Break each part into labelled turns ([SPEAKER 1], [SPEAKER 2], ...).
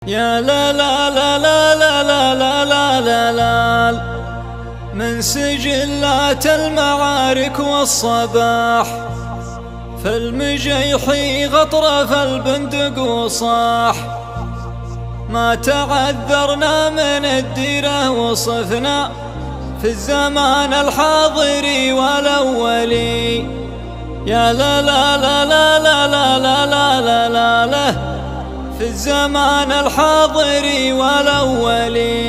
[SPEAKER 1] يا لا لا لا لا لا لا لا لا لا لا من سجلات المعارك والصباح فالمجيحي غطرف البندق وصاح ما تعذرنا من الديرة وصفنا في الزمان الحاضري والأولي. يا لا لا لا لا لا لا لا لا لا لا لا في الزمان الحاضري والأولي.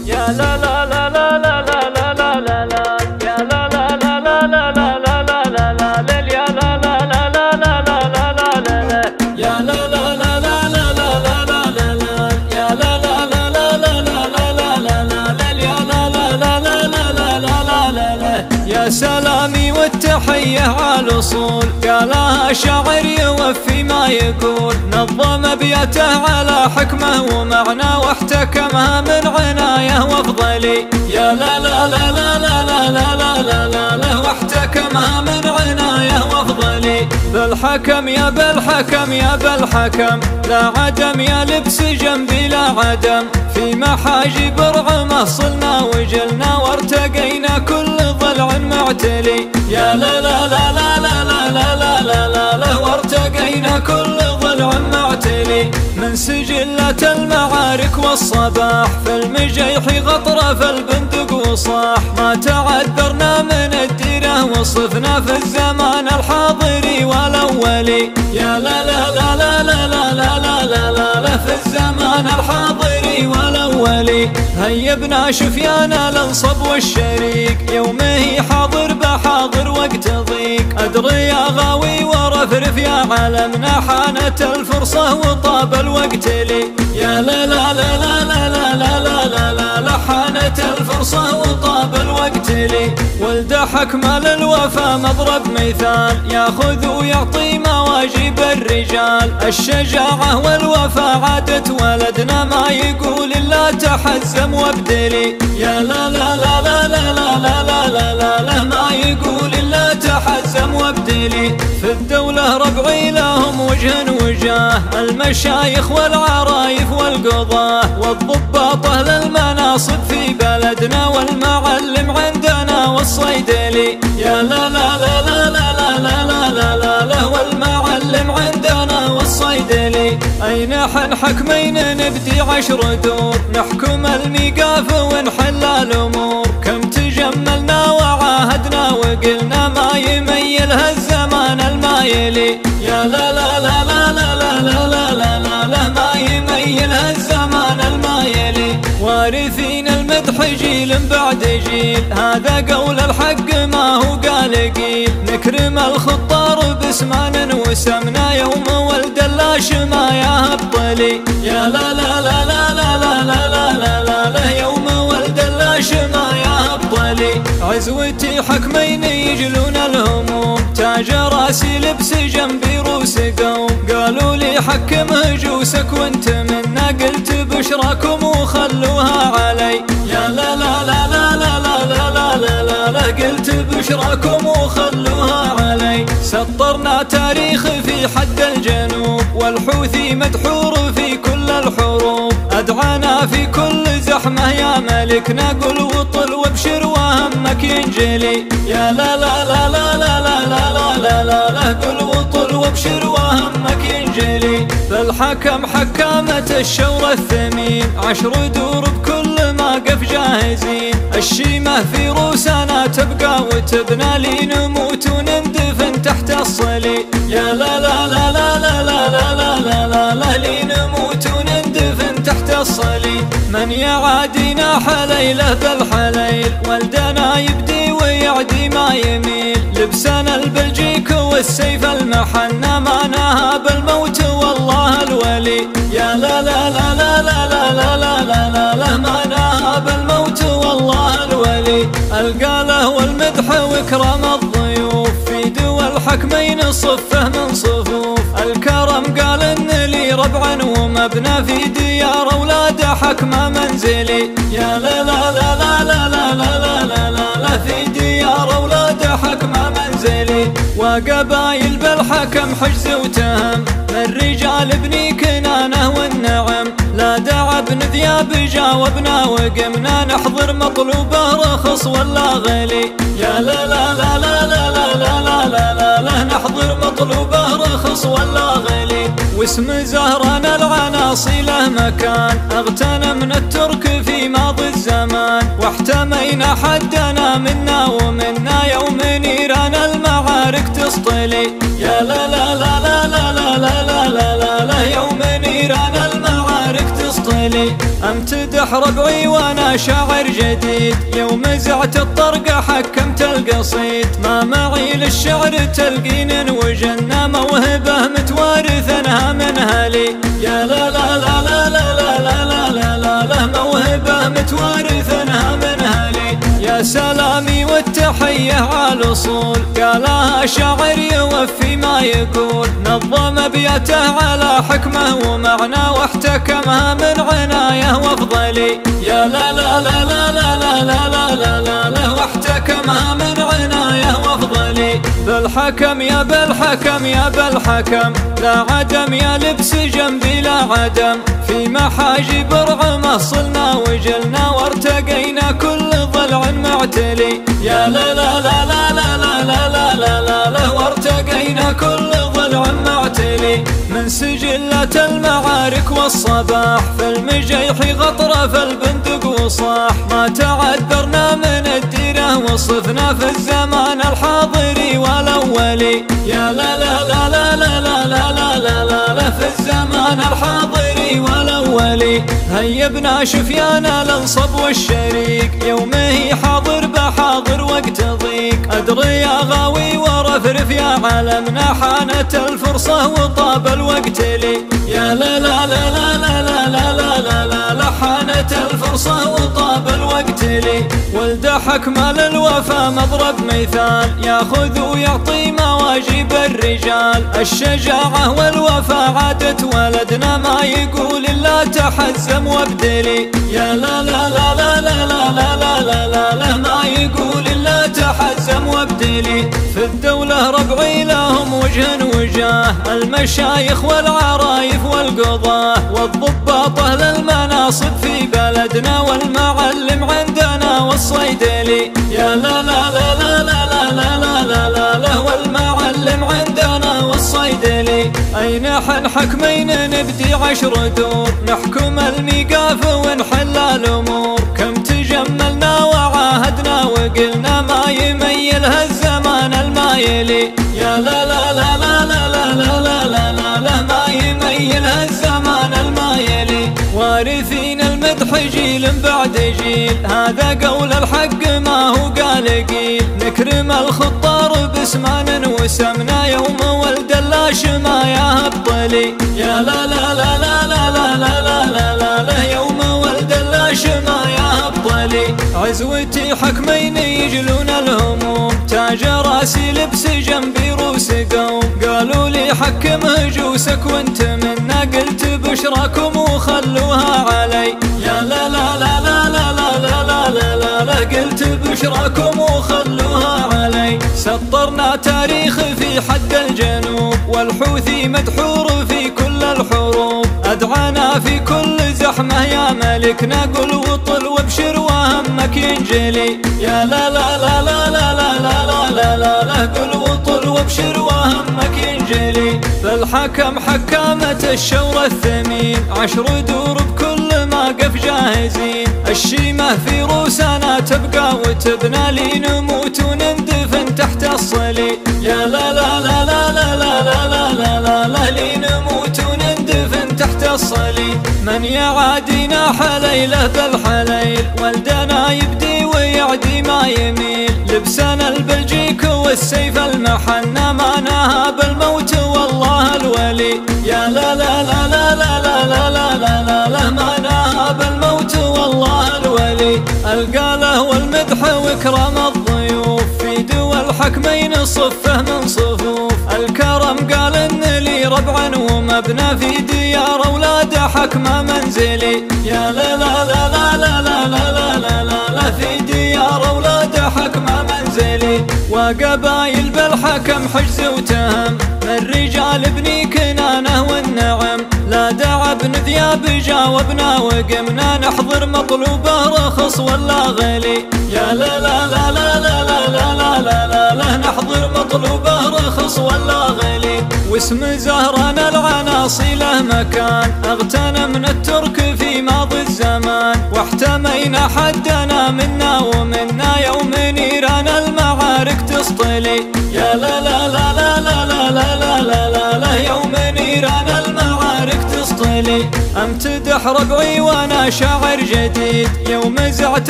[SPEAKER 1] يا لا لا لا لا لا لا لا لا لا لا يا لا لا لا لا لا لا لا لا لا لا يا لا لا لا لا لا لا لا لا لا يا لا لا لا لا لا لا لا لا لا يا لا لا لا لا لا لا لا لا لا يا لا لا لا لا لا لا لا لا يا سلامي والتحية على الأصول قالها شاعر يوفي ما يقول نظم أبياته على حكمة ومعنى واحتكمها من عناية وافضلي. يا لا لا لا لا لا لا لا لا لا لا واحتكمها من عناية وافضلي. بالحكم يا بالحكم يا بالحكم لا عدم يا لبس جنبي لا عدم في محاجب رعمة صلنا وجلنا وارتقينا كل ضلع معتلي. يا لا لا لا لا لا لا لا لا لا لا لا وارتقينا كل ضلع معتلي من سجلات المعارك والصباح فالمجيحي غطرف البندق وصاح ما تعذرنا من الديرة وصفنا في الزمان الحاضري والأولي. يا لا لا لا لا لا لا لا لا لا لا في الزمان الحاضري والأولي. هيبنا شفيانا للصب والشريك يومه حاضر بحاضر وقت ضيق أدري يا غاوي ورفرف يا عالمنا حانت الفرصة وطاب الوقت لي. يا لا لا لا لا لا لا لا لا لا لا حانت الفرصة وطاب الوقت لي. ولد حكمة للوفا مضرب مثال ياخذ ويعطي مواجب الرجال الشجاعة والوفا عادة ولدنا ما يقول إلا تحزم وابدلي. يا لا لا لا لا لا لا لا لا لا لا ما يقول إلا تحزم وابدلي. في الدولة ربعي لهم وجه وجاه المشايخ والعرايف والقضاة والضباطة للمناصب في بلدنا والمعلم عندنا والصيدلي. يا لا لا لا لا لا لا لا لا لا لا والمعلم عندنا والصيدلي. أين حن حكمين نبدي 10 دور نحكم الميقاف ونحل الأمور كم تجملنا وعاهدنا وقلنا ما يميلها الزمان المايلي. يا لا لا لا لا لا لا لا لا لا لا لا ما يميلها الزمان المايلي. وارثين المدح جيل بعد جيل هذا قول الحق ما هو قال قيل نكرم الخطار باسمان وسمنا يوم ولد اللاش ما يهبطلي. يا لا لا لا لا لا لا لا لا لا لا يوم ولد اللاش ما يهبطلي. عزوتي حكمين يجلون الهموم تاج راسي لبس جنبي روس قوم قالوا لي حكم هجوسك وانت منا قلت بشراكم وخلوها علي. يا لا لا لا لا لا لا لا لا لا لا قلت بشراكم وخلوها علي. سطرنا تاريخ في حد الجنوب والحوثي مدحور في كل الحروب أدعانا في كل زحمة يا ملكنا قل وطل وابشر وهمك ينجلي. يا لا لا لا لا لا لا لا لا لا لا قل وطل وابشر وهمك ينجلي. فالحكم حكامة الشور الثمين 10 دور بكل ما قف جاهزين الشيمة في روسنا تبقى وتبنى لي نموت وندفن تحت الصلي. يا لا لا لا لا لا لا لا لا لا لا لي نموت وندفن تحت الصلي. من يعادينا حليله بالحليل ولدنا يبدي ويعدي ما يميل لبسنا البلجيك والسيف المحنى ما نهى بالموت والله الولي. يا لا لا لا لا لا لا لا لا لا لا لا ما نهى بالموت والله الولي. القاله والمدح وكرم الضيوف في دول حكمين صفه من صفوف الكرم قال ان لي ربعا ومبنى في ديار اولاد حكمه منزلي. يا لا لا لا لا لا لا لا لا لا في ديار اولاد حكمه منزلي. وقبايل بالحكم حجز وتهم، من رجال ابني كنانه والنعم، لا دعا ابن ذياب جاوبنا وقمنا نحضر مطلوبه رخص ولا غلي. يا لا لا لا لا لا لا لا لا لا لا نحضر مطلوبه رخص ولا غلي. واسم زهرنا العناصي له مكان، اغتنى من الترك في ماضي الزمان، واحتمينا حدنا منا ومنا يوم نيران المعارك تسطلي. يا لا لا لا لا لا لا لا لا لا لا يوم نيران المعارك تسطلي. امتدح ربعي وانا شاعر جديد، يوم زعت الطرقه حكمت القصيد، ما معي للشعر تلقين وجنة موهبه متوارثنها من هلي. يا لا لا لا لا لا لا لا لا لا لا موهبه متوارثنها من هلي. يا سلامي والتحيه على الاصول، قالها شاعر يوفي ما يقول، نظم ابياته على حكمه ومعنى واحتكمها من عنايه وافضلي. يا لا لا لا لا لا لا لا لا لا لا واحتكمها من عنايه وافضلي. بالحكم يا بالحكم يا بالحكم، لا عدم يا لبس جنبي لا عدم، في محاجب رعمه صلنا وجلنا وارتقينا كل ضلع معتلي. يا لا لا لا لا لا لا لا لا لا لا وارتقينا كل ضلع معتلي. من سجلات المعارك والصباح في المجيح غطرة في البندق وصاح، ما تعذرنا من الديره وصفنا في الزمان الحاضري والاولي. يا لا لا لا لا لا لا لا لا لا لا في الزمان الحاضري والاولي. هيبنا شفيانا الانصب والشريك، يومه حاضر بحاضر وقت ضيق، ادري يا غاوي ورفرف يا علمنا حانت الفرصه وطاب الوقت لي. يا لا لا لا لا لا لا لا لا لا لا حانت الفرصه وطاب الوقت لي. ولد حكمل الوفا مضرب مثال، ياخذ ويعطي مواجب الرجال، الشجاعه والوفا عادة ولدنا ما يقول الا تحزم وابدلي. يا لا لا لا لا لا لا لا لا لا لا ما يقول الا تحزم وابدلي. في الدوله ربعي لهم وجه وجاه، المشايخ والعرايف والقضاه والضباط اهل المناصب في بلدنا، والمعلم عندنا والصيدلي. يا لا لا لا لا لا لا لا لا لا لا والمعلم عندنا والصيدلي. اي نحن حكمين نبدي 10 دور، نحكم الميقاف ونحل الامور، كم تجملنا وعاهدنا وقلنا ما يميلها الزمان المايلي. يا لا لا لا لا لا لا لا لا لا لا ما يميلها الزمان المايلي. وارثين المدح جيل بعد جيل، هذا قول الحق ما هو قال قيل، نكرم الخطار باسمان وسمنا يوم ولد اللاش ما يهبطلي. يا لا لا لا لا لا لا لا لا لا لا يوم ولد اللاش ما يهبطلي. عزوتي حكمين يجلون الهموم، تاج راسي لبس جنبي روس قوم، قالوا لي حكم هجوسك وانت منا، قلت بشراكم وخلوها علي. يا لا لا لا لا لا لا لا لا لا لا قلت بشراكم وخلوها علي. سطرنا تاريخ في حد الجنوب، والحوثي مدحور في كل الحروب، أدعانا في كل زحمة يا ملكنا، قل وطل وابشر وهمك ينجلي. يا لا لا لا لا لا لا لا لا لا لا قل وطل وابشر وهمك ينجلي. فالحكم حكامة الشور الثمين، 10 دور بكل ما قف جاهزين، الشيمة في روسنا تبقى وتبنى لي، نموت ونندفن تحت الصلي. يا لا لا لا لا لا لا لا لا لا لا لي نموت وندفن تحت الصليب. من يعادينا حليله بالحليل، ولدنا يبدي ويعدي ما يميل. لبسنا البلجيك والسيف المحنى، ما نهى بالموت والله الولي. يا لا لا لا لا لا لا لا لا لا لا لا ما نهى بالموت والله الولي. القاله والمدح واكرام الضيوف، في دول حكمين صفه من صفوف. الكرم قال ان لي ربع ومبنى، في ديار اولاد حكمه منزلي. يا لا لا لا لا لا لا لا لا لا لا في ديار اولاد حكمه منزلي. وافضلي. وقبايل بالحكم حجز وتهم، من رجال ابني كنانه والنعم. لا دعبن ثياب جاوبنا وقمنا، نحضر مطلوبه رخص ولا غلي. يا لا لا لا لا لا لا لا لا لا لا، نحضر مطلوبه رخص ولا غلي. واسم زهران العناصي له مكان، اغتنم من الترك في ماضي الزمان. واحتمينا حدنا منا ومنا، يوم نيران المعارك تسطلي. يا لا لا لا لا لا لا لا لا لا لا، يوم نيران المعارك تسطلي. امتدح ربعي وانا شاعر جديد، يوم زعت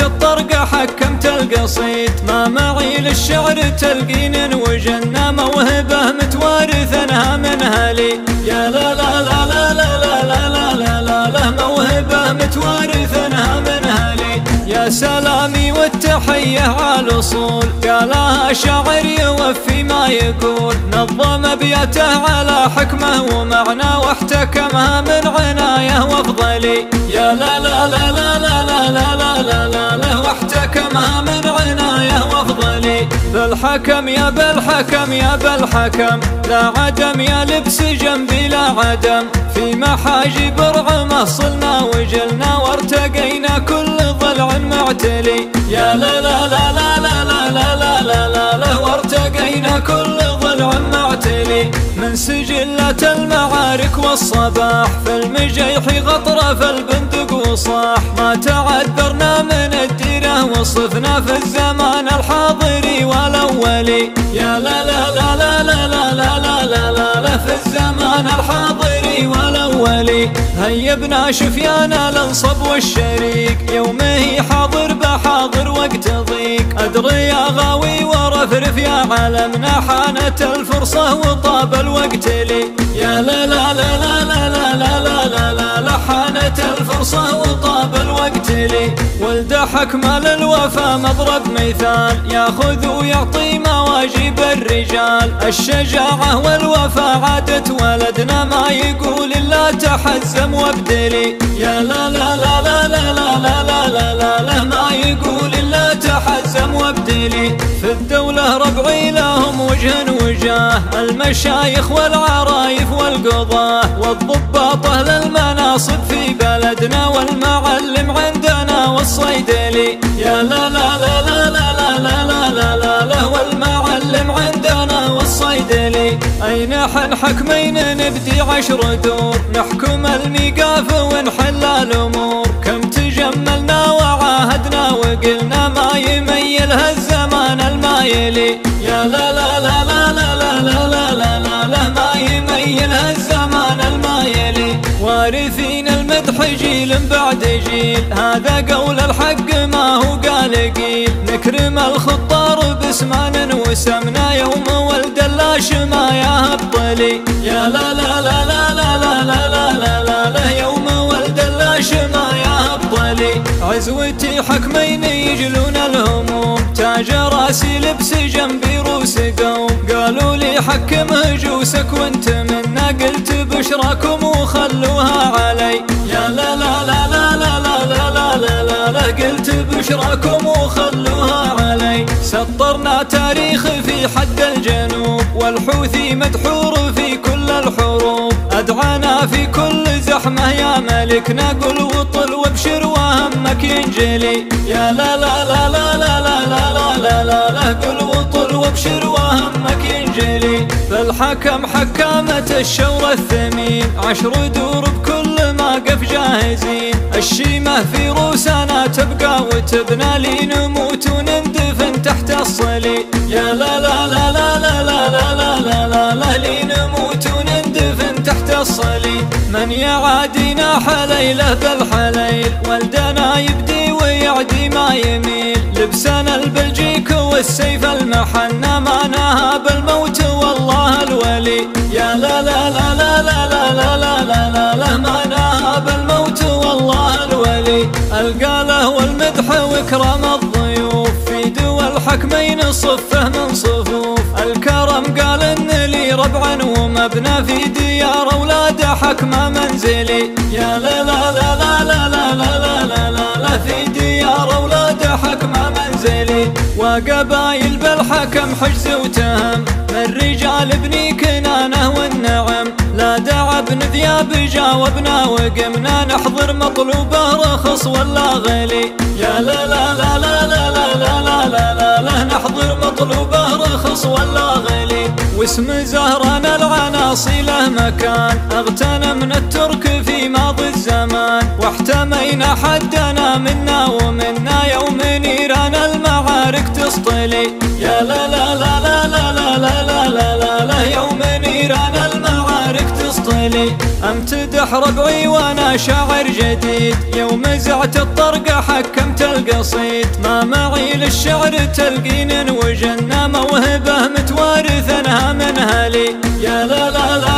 [SPEAKER 1] الطرقه حكمت القصيد. ما معي للشعر تلقين وجنه، موهبه متوارثنها من اهلي. يا لا لا لا لا لا لا لا لا لا لا، موهبه متوارثنها من اهلي. يا سلامي والتحيه على الاصول، قالها شاعر يوفي ما يقول. نظم ابياته على حكمه ومعنى، واحتكمها من عنايه وافضلي. يا لا لا لا لا لا لا لا لا لا لا، واحتكمها من عنايه وافضلي. بالحكم يا بالحكم يا بالحكم، لا عدم يا لبس جنبي لا عدم. في محاجب رعمه صلنا وجلنا، وارتقينا كل ضلع معتلي. يا لا لا لا لا لا لا لا لا لا لا، وارتقينا كل ضلع معتلي. من سجلات المعارك والصباح، في المجيح غطرة في البندق وصاح. ما تعذرنا من الديرة وصفنا في الزمان الحاضري والأولي. يا لا لا لا لا لا لا لا لا لا لا، في الزمان الحاضري والأولي. هيبنا شفيانا الانصب والشريك، يومه حاضر بحاضر وقت ضيق. ادري يا غاوي ورفرف يا علمنا، حانت الفرصة وطاب الوقت لي. يا لا لا لا لا لا لا لا لا لا لا، حانت الفرصة وطاب الوقت لي. ولد حكمة للوفا مضرب مثال، ياخذ ويعطي مواجب الرجال. الشجاعة والوفا عادة ولدنا، ما يقول إلا تحزم وابدلي. يا لا لا لا لا لا لا لا لا لا لا، ما يقول إلا تحزم وابدلي. في الدولة ربعي لهم وجه وجاه، المشايخ والعرايف والقضاة. والضباطة للمناصب في بلدنا، والمعلم عندنا والصيدلي. يا لا لا لا لا لا لا لا لا لا لا، والمعلم عندنا والصيدلي. أين حن حكمين نبدي 10 دور، نحكم الميقاف ونحل الأمور. كم تجملنا وعاهدنا وقلنا، ما يميلها الزمان المايلي. يا لا لا لا لا لا لا لا لا لا لا، ما يميلها الزمان المايلي. وارثين المدح جيل بعد جيل، هذا قول الحق ما هو قال قيل. نكرم الخطار باسمان وسمنا، يوم ولد اللاش ما يهبطلي. يا لا لا لا لا لا لا لا لا لا لا، يوم ولد اللاش ما يهبطلي. عزوتي حكمين يجلون الهموم، تاج راسي لبس جنبي روس قوم. قالوا لي حكم هجوسك وانت منا، قلت بشراكم وخلوها علي. يا لا لا لا لا لا لا لا لا لا لا، قلت بشراكم وخلوها علي. سطرنا تاريخ في حد الجنوب، والحوثي مدحور في كل الحروب. أدعانا في كل زحمة يا ملكنا، قل وطل وابشر وهمك ينجلي. يا لا لا لا لا لا لا لا لا لا لا، قل وطل وابشر وهمك ينجلي. فالحكم حكامة الشور الثمين، 10 دور بكل ما قف جاهزين. الشيمة في روسنا تبقى وتبنى، لي نموت وندفن تحت الصلي. يا لا لا لا لا لا لا لا لا لا لا، لي نموت وندفن تحت الصلي. من يعادينا حليله بالحليل، ولدنا يبدي ويعدي ما يميل. لبسنا البلجيك والسيف المحنى، ما نهى بالموت والله الولي. يا لا لا لا لا لا لا لا لا لا لا، ما نهى بالموت والله الولي. القاله والمدح واكرام الضيوف، في دول حكمين صفه من صفوف. الكرم قال ان لي ربعا ومبنى، في ديار اولاد حكمه منزلي. يا لا لا لا لا لا لا لا لا لا لا، في ديار اولاد حكمه منزلي. وقبايل بالحكم كم حجز وتهم من رجال ابني كنانه والنعم، لا دعا ابن ذياب جاوبنا وقمنا نحضر مطلوبه رخص ولا غلي. يا لا لا لا لا لا لا لا لا لا لا لا نحضر مطلوبه رخص ولا غلي. واسم زهرنا العناصي له مكان اغتنى من الترك في ماضي الزمان، واحتمينا حدنا منا ومنا يوم نيران المعارك تسطلي. يا لا لا لا لا لا لا لا لا لا لا لا يوم نيران المعارك تسطلي. امتدح ربعي وانا شاعر جديد، يوم زعت الطرق حكمت القصيد، ما معي للشعر تلقين وجنة موهبة متوارثنها من هلي. يا لا لا لا